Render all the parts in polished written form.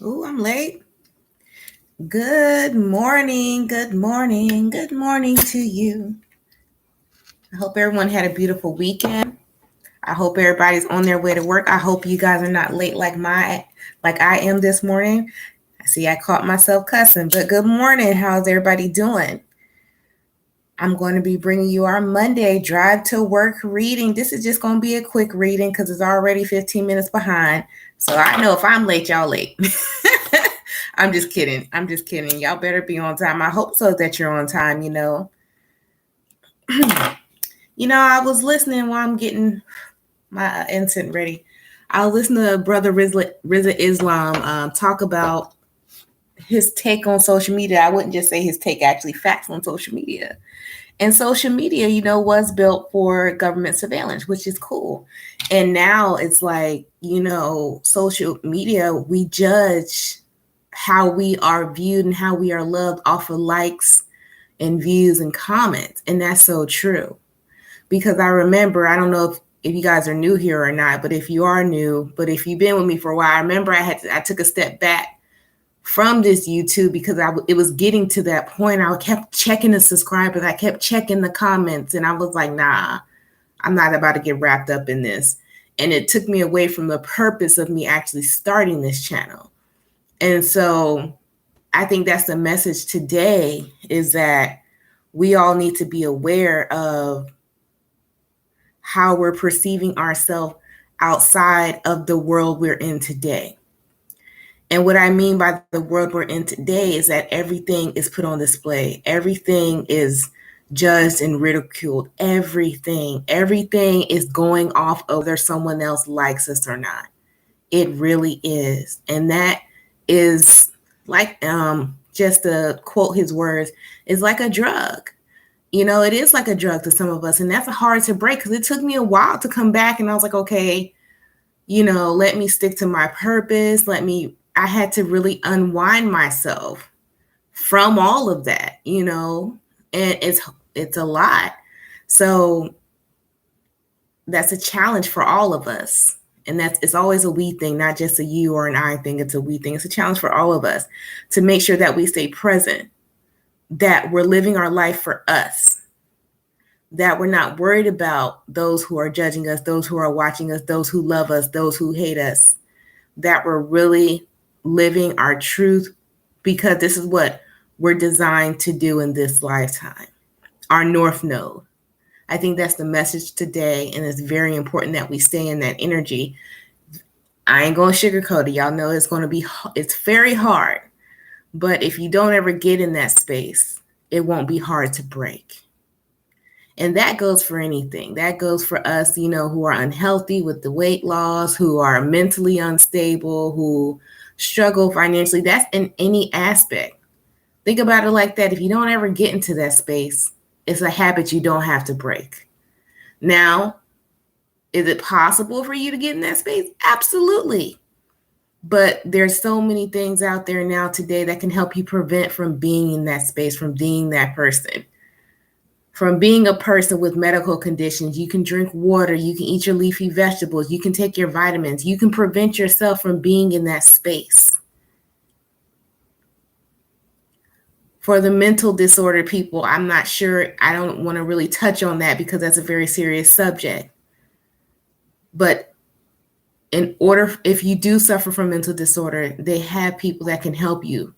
Ooh, I'm late. Good morning. Good morning. Good morning to you. I hope everyone had a beautiful weekend. I hope everybody's on their way to work. I hope you guys are not late like I am this morning. I see I caught myself cussing, but good morning. How's everybody doing? I'm going to be bringing you our Monday drive to work reading. This is just going to be a quick reading because it's already 15 minutes behind. So I know if I'm late, y'all late. I'm just kidding. I'm just kidding. Y'all better be on time. I hope so that you're on time, I was listening while I'm getting my incense ready. I was listening to Brother Rizza Islam talk about his take on social media. I wouldn't just say his take, actually facts on social media. And social media, was built for government surveillance, which is cool. And now it's like, social media, we judge how we are viewed and how we are loved off of likes and views and comments. And that's so true. Because I remember, I don't know if you guys are new here or not, but if you are new, but if you've been with me for a while, I remember I took a step back from this YouTube because it was getting to that point. I kept checking the subscribers. I kept checking the comments, and I was like, nah, I'm not about to get wrapped up in this. And it took me away from the purpose of me actually starting this channel. And so I think that's the message today, is that we all need to be aware of how we're perceiving ourselves outside of the world we're in today. And what I mean by the world we're in today is that everything is put on display. Everything is judged and ridiculed. Everything is going off of whether someone else likes us or not. It really is. And that is like, just to quote his words, is like a drug. It is like a drug to some of us. And that's hard to break because it took me a while to come back. And I was like, okay, let me stick to my purpose. I had to really unwind myself from all of that, and it's a lot. So that's a challenge for all of us. And it's always a we thing, not just a you or an I thing. It's a we thing. It's a challenge for all of us to make sure that we stay present, that we're living our life for us, that we're not worried about those who are judging us, those who are watching us, those who love us, those who hate us, that we're really living our truth, because this is what we're designed to do in this lifetime, our North Node. I think that's the message today, and it's very important that we stay in that energy. I ain't going to sugarcoat it. Y'all know it's very hard, but if you don't ever get in that space, it won't be hard to break. And that goes for anything. That goes for us, who are unhealthy with the weight loss, who are mentally unstable, who struggle financially. That's in any aspect. Think about it like that. If you don't ever get into that space, it's a habit you don't have to break. Now, is it possible for you to get in that space? Absolutely. But there's so many things out there now today that can help you prevent from being in that space, from being that person. From being a person with medical conditions, you can drink water, you can eat your leafy vegetables, you can take your vitamins, you can prevent yourself from being in that space. For the mental disorder people, I'm not sure, I don't want to really touch on that because that's a very serious subject. But if you do suffer from mental disorder, they have people that can help you.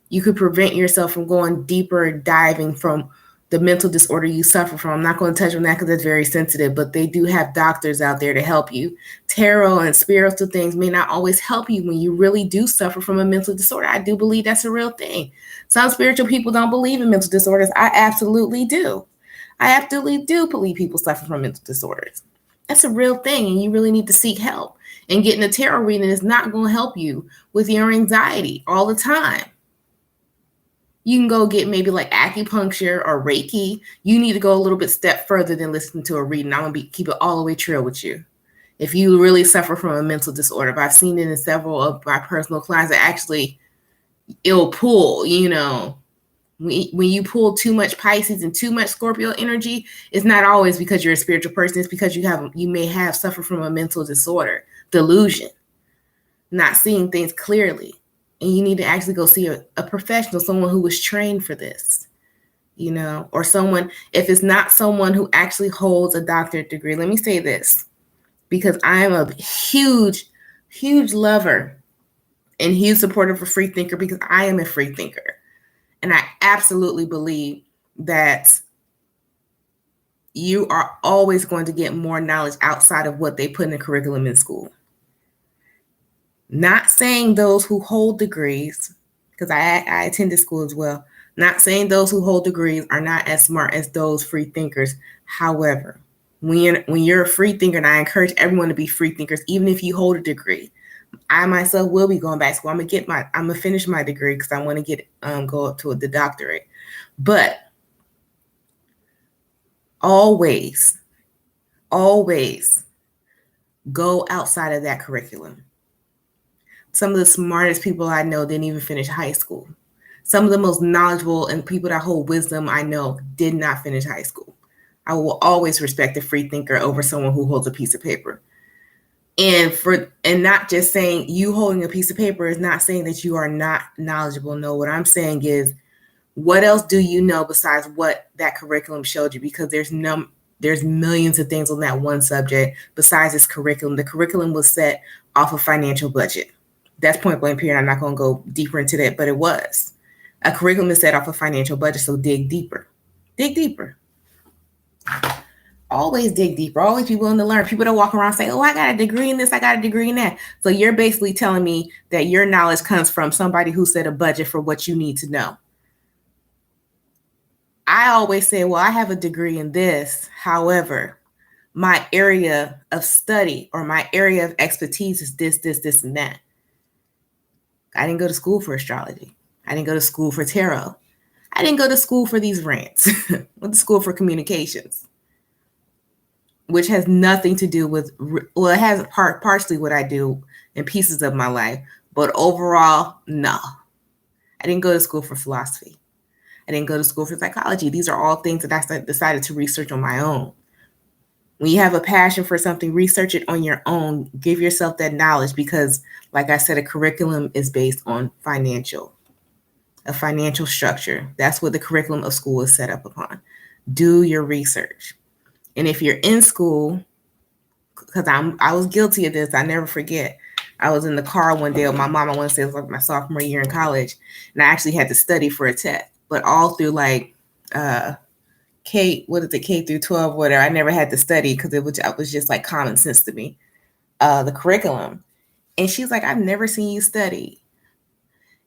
You could prevent yourself from going deeper, diving from the mental disorder you suffer from. I'm not going to touch on that because it's very sensitive, but they do have doctors out there to help you. Tarot and spiritual things may not always help you when you really do suffer from a mental disorder. I do believe that's a real thing. Some spiritual people don't believe in mental disorders. I absolutely do. I absolutely do believe people suffer from mental disorders. That's a real thing, and you really need to seek help. And getting a tarot reading is not going to help you with your anxiety all the time. You can go get maybe like acupuncture or Reiki. You need to go a little bit step further than listening to a reading. I'm going to keep it all the way true with you. If you really suffer from a mental disorder, but I've seen it in several of my personal clients that actually it'll pull, when you pull too much Pisces and too much Scorpio energy, it's not always because you're a spiritual person. It's because you may have suffered from a mental disorder, delusion, not seeing things clearly. And you need to actually go see a professional, someone who was trained for this, or someone, if it's not someone who actually holds a doctorate degree. Let me say this, because I am a huge, huge lover and huge supporter of a free thinker, because I am a free thinker. And I absolutely believe that you are always going to get more knowledge outside of what they put in the curriculum in school. Not saying those who hold degrees, because I attended school as well, not saying those who hold degrees are not as smart as those free thinkers. However, when you're a free thinker, and I encourage everyone to be free thinkers, even if you hold a degree. I myself will be going back to school. I'm gonna finish my degree because I want to get go up to the doctorate. But always go outside of that curriculum. Some of the smartest people I know didn't even finish high school. Some of the most knowledgeable and people that hold wisdom I know did not finish high school. I will always respect a free thinker over someone who holds a piece of paper. And not just saying you holding a piece of paper is not saying that you are not knowledgeable. No, what I'm saying is, what else do you know besides what that curriculum showed you? Because there's millions of things on that one subject besides this curriculum. The curriculum was set off a financial budget. That's point blank period. I'm not going to go deeper into that, but it was. A curriculum is set off a financial budget, so dig deeper. Dig deeper. Always dig deeper. Always be willing to learn. People don't walk around saying, oh, I got a degree in this, I got a degree in that. So you're basically telling me that your knowledge comes from somebody who set a budget for what you need to know. I always say, well, I have a degree in this. However, my area of study or my area of expertise is this, and that. I didn't go to school for astrology. I didn't go to school for tarot. I didn't go to school for these rants. I went to school for communications, which has nothing to do with, well, it has partially what I do in pieces of my life, but overall, no. I didn't go to school for philosophy. I didn't go to school for psychology. These are all things that I decided to research on my own. When you have a passion for something, research it on your own. Give yourself that knowledge because, like I said, a curriculum is based on a financial structure. That's what the curriculum of school is set up upon. Do your research. And if you're in school, because I was guilty of this, I never forget. I was in the car one day with my mom. I want to say it was like my sophomore year in college, and I actually had to study for a test. But all through like K through 12, whatever, I never had to study because it was just like common sense to me, the curriculum. And she's like, I've never seen you study.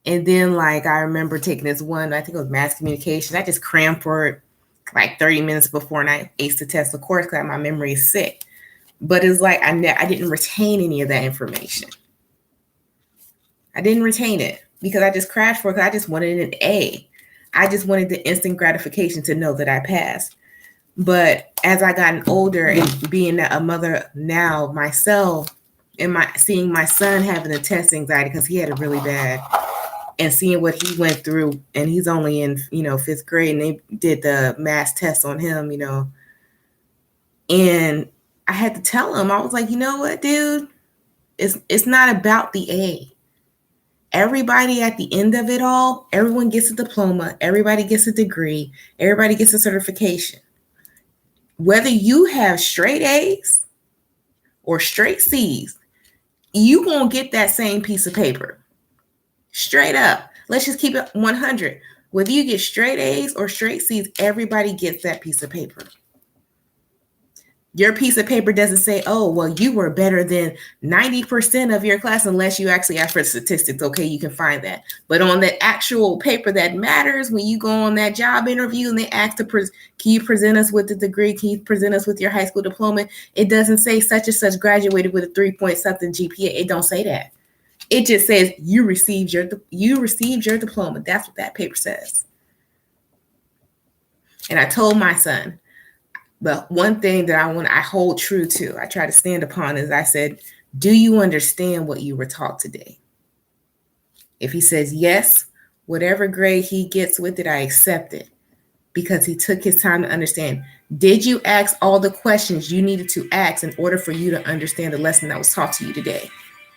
And then like I remember taking this one, I think it was mass communication. I just crammed for it like 30 minutes before, and I aced the test, of course, because my memory is sick. But it's like I didn't retain any of that information. I didn't retain it because I just crashed for it because I just wanted an A. I just wanted the instant gratification to know that I passed. But as I gotten older and being a mother now myself, and seeing my son having the test anxiety because he had it really bad, and seeing what he went through, and he's only in 5th grade, and they did the mass test on him, and I had to tell him, I was like, you know what, dude, it's not about the A. Everybody at the end of it all, everyone gets a diploma, everybody gets a degree, everybody gets a certification. Whether you have straight A's or straight C's, you won't get that same piece of paper. Straight up. Let's just keep it 100. Whether you get straight A's or straight C's, everybody gets that piece of paper. Your piece of paper doesn't say, oh, well, you were better than 90% of your class, unless you actually ask for statistics. Okay, you can find that. But on that actual paper that matters, when you go on that job interview and they ask can you present us with the degree? Can you present us with your high school diploma? It doesn't say such and such graduated with a 3-point-something GPA. It don't say that. It just says you received your diploma. That's what that paper says. And I told my son, but one thing that I hold true to, I try to stand upon, is I said, do you understand what you were taught today? If he says yes, whatever grade he gets with it, I accept it because he took his time to understand. Did you ask all the questions you needed to ask in order for you to understand the lesson that was taught to you today?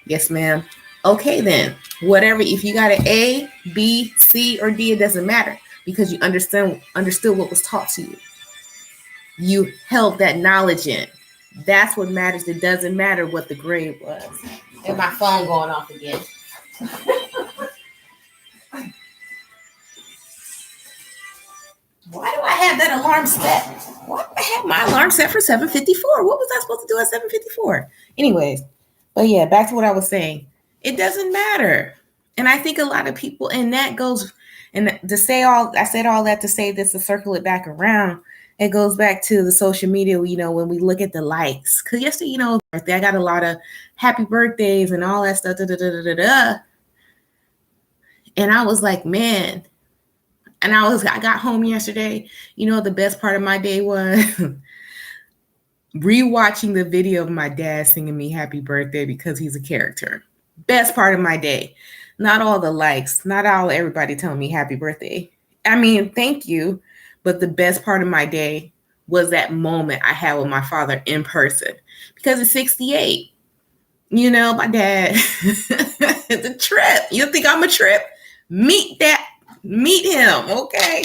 Yes, ma'am. Okay, then whatever. If you got an A, B, C, or D, it doesn't matter because you understood what was taught to you. You held that knowledge in. That's what matters. It doesn't matter what the grade was. And my phone going off again. Why do I have that alarm set? Why do I have my alarm set for 7:54? What was I supposed to do at 7:54? Anyways, but yeah, back to what I was saying. It doesn't matter. And I think a lot of people, and that goes, and to say I said all that to say this, to circle it back around, it goes back to the social media, when we look at the likes. Because yesterday, birthday, I got a lot of happy birthdays and all that stuff. And I was like, man. And I got home yesterday. The best part of my day was rewatching the video of my dad singing me happy birthday because he's a character. Best part of my day. Not all the likes, not all everybody telling me happy birthday. I mean, thank you. But the best part of my day was that moment I had with my father in person because it's 68. My dad, it's a trip. You think I'm a trip? Meet him, okay?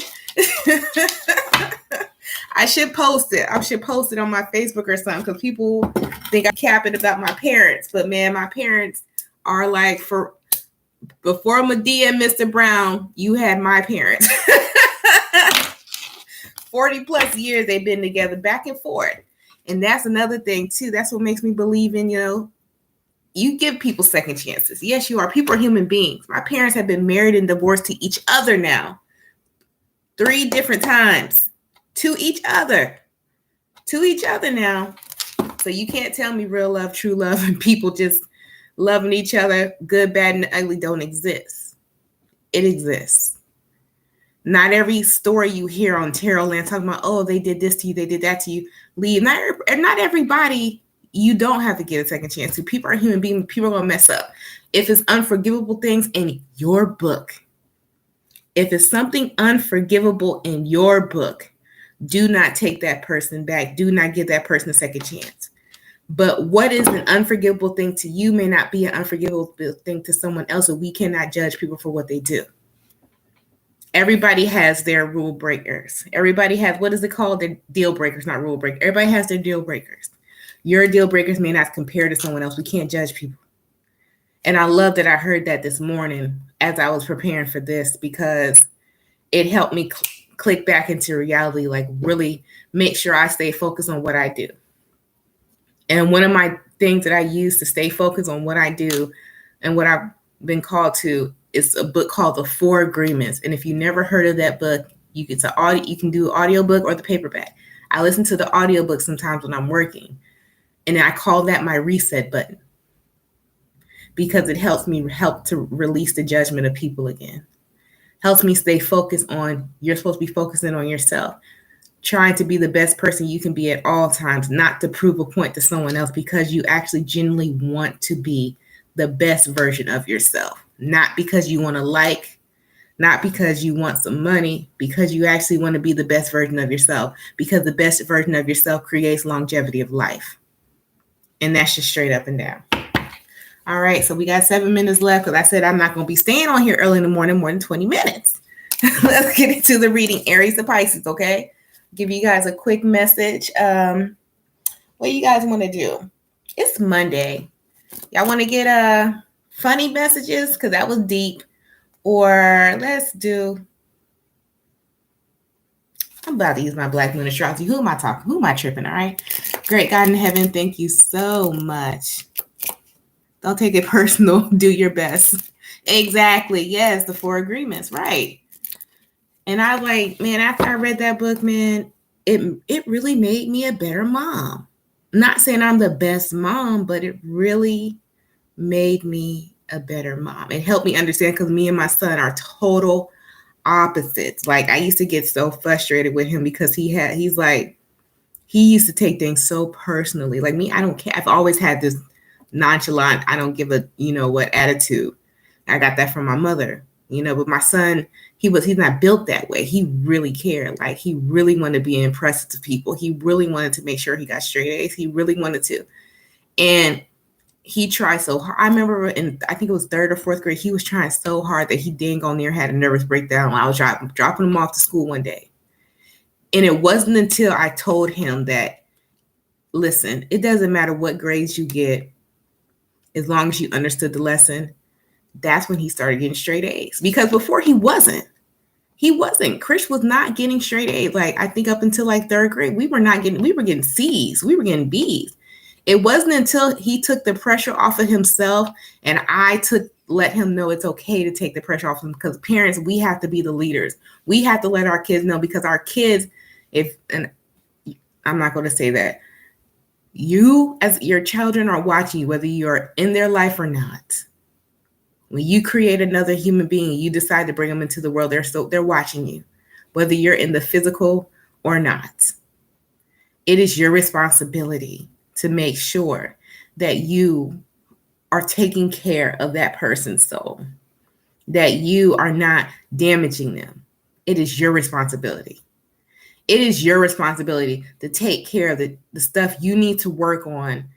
I should post it. I should post it on my Facebook or something because people think I'm capping about my parents. But man, my parents are like, for before Medea and Mr. Brown, you had my parents. 40 plus years they've been together back and forth. And that's another thing too. That's what makes me believe in, you give people second chances. Yes, you are. People are human beings. My parents have been married and divorced to each other now. 3 different times. To each other now. So you can't tell me real love, true love, and people just loving each other, good, bad, and ugly don't exist. It exists. Not every story you hear on Tarot Land talking about, oh, they did this to you, they did that to you, leave. Not everybody you don't have to get a second chance to. People are human beings. People are going to mess up. If it's unforgivable things in your book, if it's something unforgivable in your book, do not take that person back. Do not give that person a second chance. But what is an unforgivable thing to you may not be an unforgivable thing to someone else, and we cannot judge people for what they do. Everybody has their rule breakers. Everybody has, what is it called? Their deal breakers, not rule breakers. Everybody has their deal breakers. Your deal breakers may not compare to someone else. We can't judge people. And I love that I heard that this morning as I was preparing for this because it helped me click back into reality, like really make sure I stay focused on what I do. And one of my things that I use to stay focused on what I do and what I've been called to is a book called The 4 Agreements. And if you never heard of that book, you can do audiobook or the paperback. I listen to the audiobook sometimes when I'm working. And I call that my reset button because it helps me to release the judgment of people again. Helps me stay focused on, you're supposed to be focusing on yourself, trying to be the best person you can be at all times, not to prove a point to someone else because you actually genuinely want to be the best version of yourself. Not because you want to not because you want some money, because you actually want to be the best version of yourself, because the best version of yourself creates longevity of life. And that's just straight up and down. All right, so we got 7 minutes left because I said I'm not going to be staying on here early in the morning more than 20 minutes. Let's get into the reading, Aries to Pisces, okay? Give you guys a quick message. What you guys want to do? It's Monday. Y'all want to get funny messages because that was deep, or let's do. I'm about to use my Black Moon astrology. Who am I talking? Who am I tripping? All right. Great God in heaven, thank you so much. Don't take it personal. Do your best. Exactly. Yes, the 4 agreements. Right. And I man, after I read that book, man, it really made me a better mom. Not saying I'm the best mom, but it really made me a better mom. It helped me understand because me and my son are total opposites. Like I used to get so frustrated with him because he used to take things so personally. Like me, I don't care. I've always had this nonchalant, I don't give a what attitude. I got that from my mother, but my son, he's not built that way. He really cared. Like he really wanted to be impressive to people. He really wanted to make sure he got straight A's. He really wanted to. And he tried so hard. I remember I think it was 3rd or 4th grade, he was trying so hard that he dang on near had a nervous breakdown when I was dropping him off to school one day. And it wasn't until I told him that, listen, it doesn't matter what grades you get, as long as you understood the lesson. That's when he started getting straight A's. Because before he wasn't. Krish was not getting straight A's. Like, I think up until like 3rd grade, we were getting C's. We were getting B's. It wasn't until he took the pressure off of himself and I let him know it's okay to take the pressure off him, because parents, we have to be the leaders. We have to let our kids know, because our kids, and I'm not going to say that, you as your children are watching you, whether you're in their life or not. When you create another human being, you decide to bring them into the world, they're watching you, whether you're in the physical or not. It is your responsibility to make sure that you are taking care of that person's soul, that you are not damaging them. It is your responsibility. It is your responsibility to take care of the stuff you need to work on.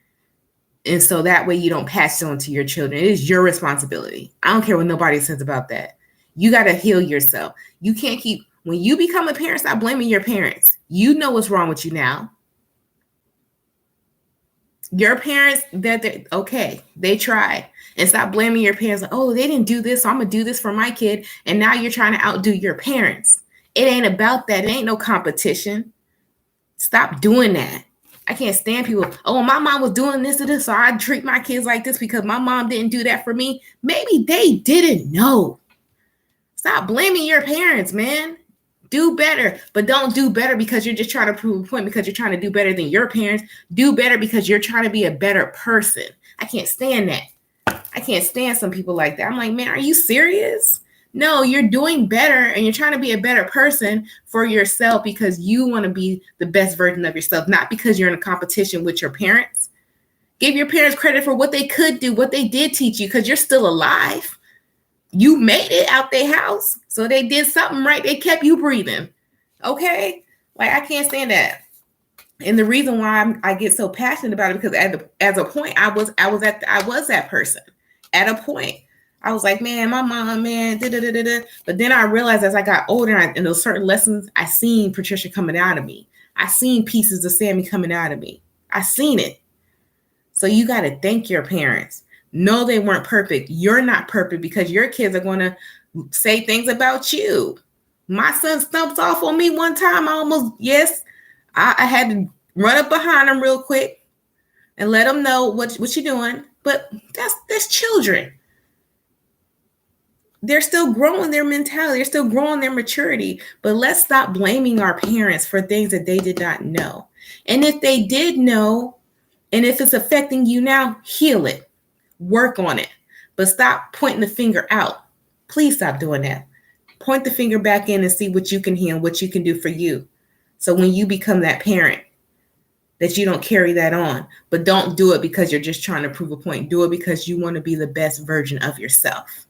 And so that way you don't pass it on to your children. It is your responsibility. I don't care what nobody says about that. You got to heal yourself. You can't when you become a parent, stop blaming your parents. You know what's wrong with you now. Your parents, they tried. And stop blaming your parents. Like, oh, they didn't do this, so I'm going to do this for my kid. And now you're trying to outdo your parents. It ain't about that. It ain't no competition. Stop doing that. I can't stand people. Oh, my mom was doing this and this, so I treat my kids like this because my mom didn't do that for me. Maybe they didn't know. Stop blaming your parents, man. Do better, but don't do better because you're just trying to prove a point, because you're trying to do better than your parents. Do better because you're trying to be a better person. I can't stand that. I can't stand some people like that. I'm like, man, are you serious? No, you're doing better and you're trying to be a better person for yourself because you want to be the best version of yourself, not because you're in a competition with your parents. Give your parents credit for what they could do, what they did teach you, because you're still alive. You made it out their house, so they did something right. They kept you breathing. Okay? Like, I can't stand that. And the reason why I get so passionate about it, because as a point, I was that person. At a point, I was like, man, my mom, man, da-da-da-da-da. But then I realized as I got older, and those certain lessons, I seen Patricia coming out of me. I seen pieces of Sammy coming out of me. I seen it. So you got to thank your parents. No, they weren't perfect. You're not perfect because your kids are going to say things about you. My son stumps off on me one time. I had to run up behind him real quick and let him know what you're doing. But that's children. They're still growing their mentality. They're still growing their maturity. But let's stop blaming our parents for things that they did not know. And if they did know, and if it's affecting you now, heal it. Work on it, but stop pointing the finger out. Please stop doing that. Point the finger back in and see what you can heal, what you can do for you. So when you become that parent, that you don't carry that on, but don't do it because you're just trying to prove a point. Do it because you want to be the best version of yourself.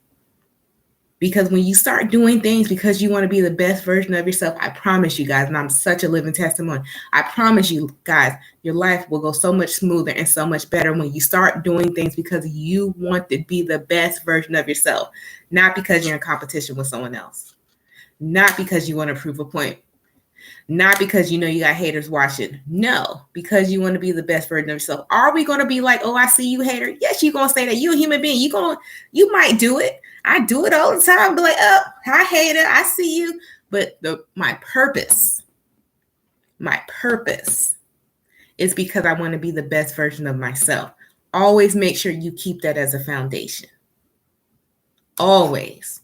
Because when you start doing things because you want to be the best version of yourself, I promise you guys, and I'm such a living testimony, I promise you guys, your life will go so much smoother and so much better when you start doing things because you want to be the best version of yourself, not because you're in competition with someone else, not because you want to prove a point, not because you know you got haters watching. No, because you want to be the best version of yourself. Are we going to be like, oh, I see you, hater? Yes, you're going to say that. You're a human being. You might do it. I do it all the time. Be like, oh, hi, hater. I see you. But my purpose is because I want to be the best version of myself. Always make sure you keep that as a foundation. Always.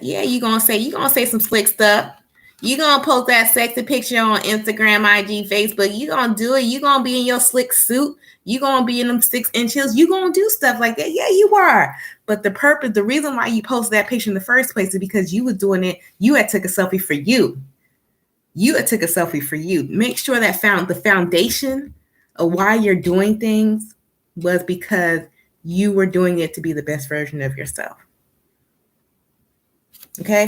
You're going to say some slick stuff. You're going to post that sexy picture on Instagram, IG, Facebook. You're going to do it. You're going to be in your slick suit. You're going to be in them 6-inch heels. You're going to do stuff like that. Yeah, you are. But the reason why you posted that picture in the first place is because you were doing it. You had took a selfie for you. Make sure that the foundation of why you're doing things was because you were doing it to be the best version of yourself. Okay?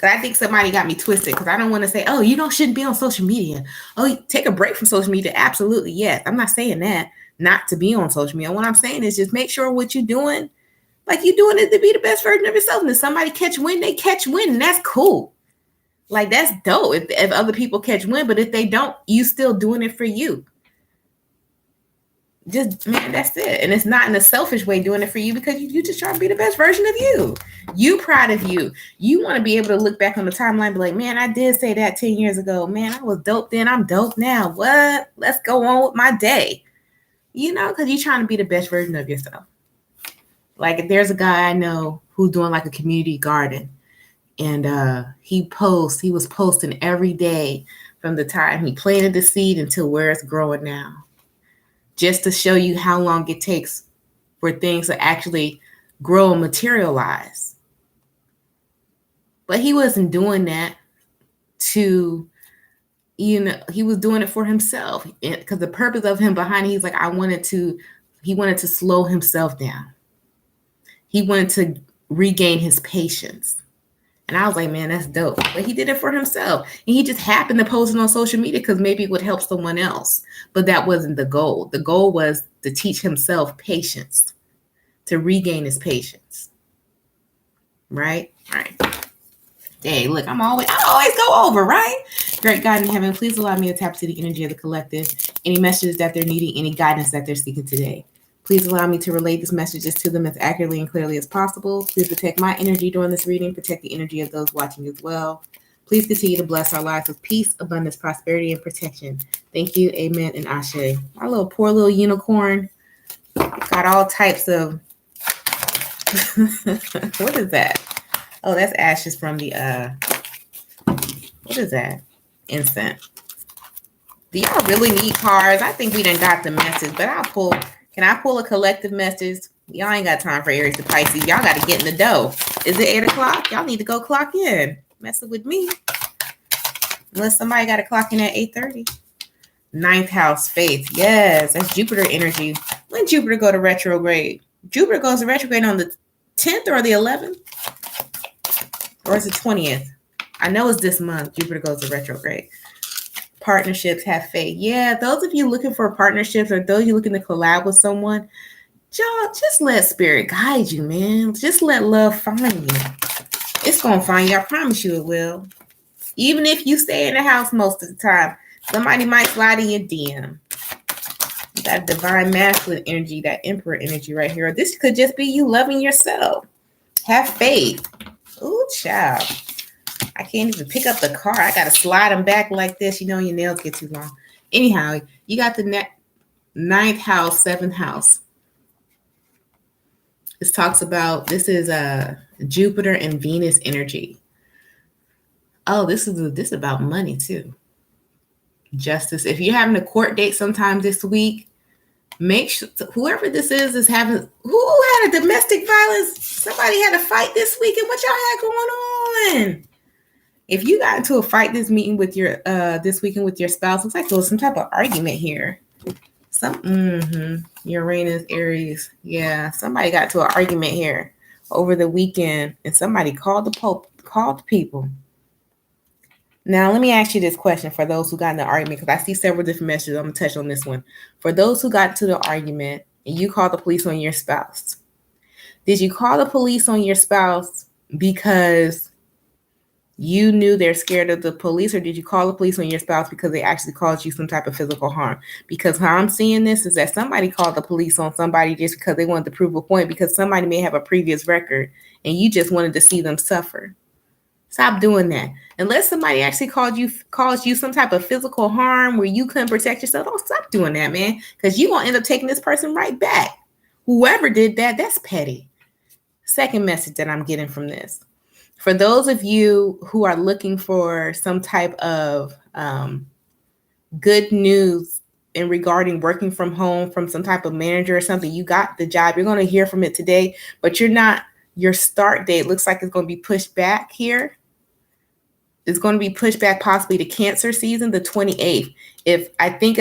I think somebody got me twisted because I don't want to say, oh, shouldn't be on social media. Oh, take a break from social media. Absolutely, yes. I'm not saying that. not to be on social media. What I'm saying is just make sure what you're doing, like you're doing it to be the best version of yourself. And if somebody catch wind, they catch wind. And that's cool. Like, that's dope if other people catch wind. But if they don't, you still doing it for you. Just, man, that's it. And it's not in a selfish way doing it for you, because you just trying to be the best version of you. You proud of you. You want to be able to look back on the timeline and be like, man, I did say that 10 years ago. Man, I was dope then. I'm dope now. What? Let's go on with my day. You know, because you're trying to be the best version of yourself. Like, if there's a guy I know who's doing like a community garden, and he was posting every day from the time he planted the seed until where it's growing now, just to show you how long it takes for things to actually grow and materialize. But he wasn't doing that to, you know, he was doing it for himself, because the purpose of him behind it, he's like, he wanted to slow himself down. He wanted to regain his patience. And I was like, man, that's dope. But he did it for himself. And he just happened to post it on social media because maybe it would help someone else. But that wasn't the goal. The goal was to teach himself patience, to regain his patience. Right? Right. Hey, look, I always go over, right? Great God in heaven, please allow me to tap to the energy of the collective. Any messages that they're needing, any guidance that they're seeking today. Please allow me to relay these messages to them as accurately and clearly as possible. Please protect my energy during this reading. Protect the energy of those watching as well. Please continue to bless our lives with peace, abundance, prosperity, and protection. Thank you. Amen and Ashe. Our poor little unicorn got all types of... What is that? Oh, that's ashes from the... What is that? Incense. Do y'all really need cards? I think we done got the message, but I'll pull... Can I pull a collective message? Y'all ain't got time for Aries to Pisces. Y'all got to get in the dough. Is it 8 o'clock? Y'all need to go clock in. Messing with me. Unless somebody got to clock in at 8:30. Ninth house, faith. Yes, that's Jupiter energy. When Jupiter go to retrograde? Jupiter goes to retrograde on the 10th or the 11th? Or is it 20th? I know it's this month Jupiter goes to retrograde. Partnerships, have faith. Yeah, those of you looking for partnerships, or those you looking to collab with someone, y'all just let spirit guide you, man. Just let love find you. It's gonna find you. I promise you it will. Even if you stay in the house most of the time, somebody might slide in your DM. You got divine masculine energy, that emperor energy right here. This could just be you loving yourself. Have faith. Ooh, child. I can't even pick up the card. I got to slide them back like this. You know, your nails get too long. Anyhow, you got the ninth house, seventh house. This talks about, this is Jupiter and Venus energy. Oh, this is about money too. Justice. If you're having a court date sometime this week, make sure whoever this is having, who had a domestic violence. Somebody had a fight this week, and what y'all had going on? If you got into a fight this weekend with your spouse, looks like there was some type of argument here. Uranus, Aries. Yeah, somebody got to an argument here over the weekend, and somebody called the people. Now, let me ask you this question for those who got in the argument, because I see several different messages. I'm going to touch on this one. For those who got to the argument and you called the police on your spouse, did you call the police on your spouse because you knew they're scared of the police, or did you call the police on your spouse because they actually caused you some type of physical harm? Because how I'm seeing this is that somebody called the police on somebody just because they wanted to prove a point, because somebody may have a previous record and you just wanted to see them suffer. Stop doing that. Unless somebody actually caused you some type of physical harm where you couldn't protect yourself, don't stop doing that, man, because you're going to end up taking this person right back. Whoever did that, that's petty. Second message that I'm getting from this. For those of you who are looking for some type of good news in regarding working from home from some type of manager or something, you got the job. You're going to hear from it today, but your start date looks like it's going to be pushed back here. It's going to be pushed back possibly to Cancer season, the 28th. I think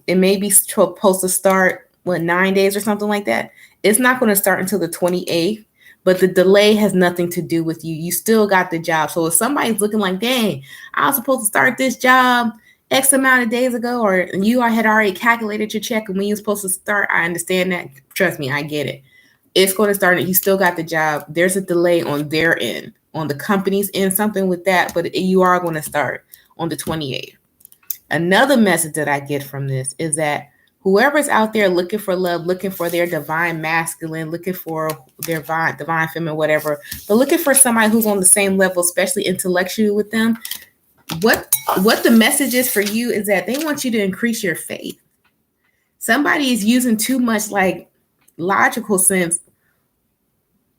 it may be supposed to start, 9 days or something like that. It's not going to start until the 28th. But the delay has nothing to do with you. You still got the job. So if somebody's looking like, dang, I was supposed to start this job X amount of days ago, or you had already calculated your check and when you're supposed to start. I understand that. Trust me, I get it. It's going to start. You still got the job. There's a delay on their end, on the company's end, something with that, but you are going to start on the 28th. Another message that I get from this is that whoever's out there looking for love, looking for their divine masculine, looking for their divine feminine, whatever, but looking for somebody who's on the same level, especially intellectually with them, what the message is for you is that they want you to increase your faith. Somebody is using too much like logical sense.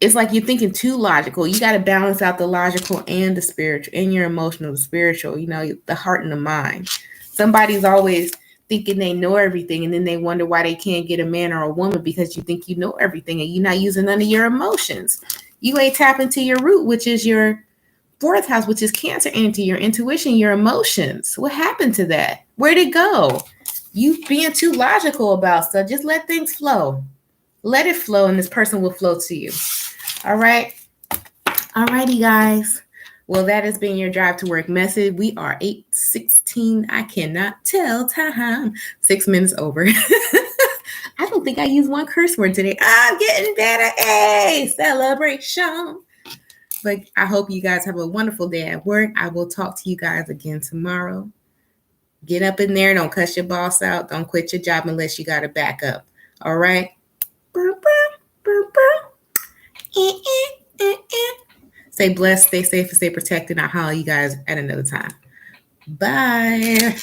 It's like you're thinking too logical. You got to balance out the logical and the spiritual, and your emotional, the spiritual, the heart and the mind. Somebody's always thinking they know everything, and then they wonder why they can't get a man or a woman, because you think you know everything and you're not using none of your emotions. You ain't tapping to your root, which is your fourth house, which is Cancer energy, your intuition, your emotions. What happened to that? Where'd it go? You being too logical about stuff. Just let things flow. Let it flow, and this person will flow to you. All right. All righty, guys. Well, that has been your drive to work message. We are 8:16. I cannot tell time. 6 minutes over. I don't think I used one curse word today. I'm getting better. Hey, celebration. But I hope you guys have a wonderful day at work. I will talk to you guys again tomorrow. Get up in there. Don't cuss your boss out. Don't quit your job unless you got to back up. All right. Stay blessed, stay safe, and stay protected. I'll holler you guys at another time. Bye.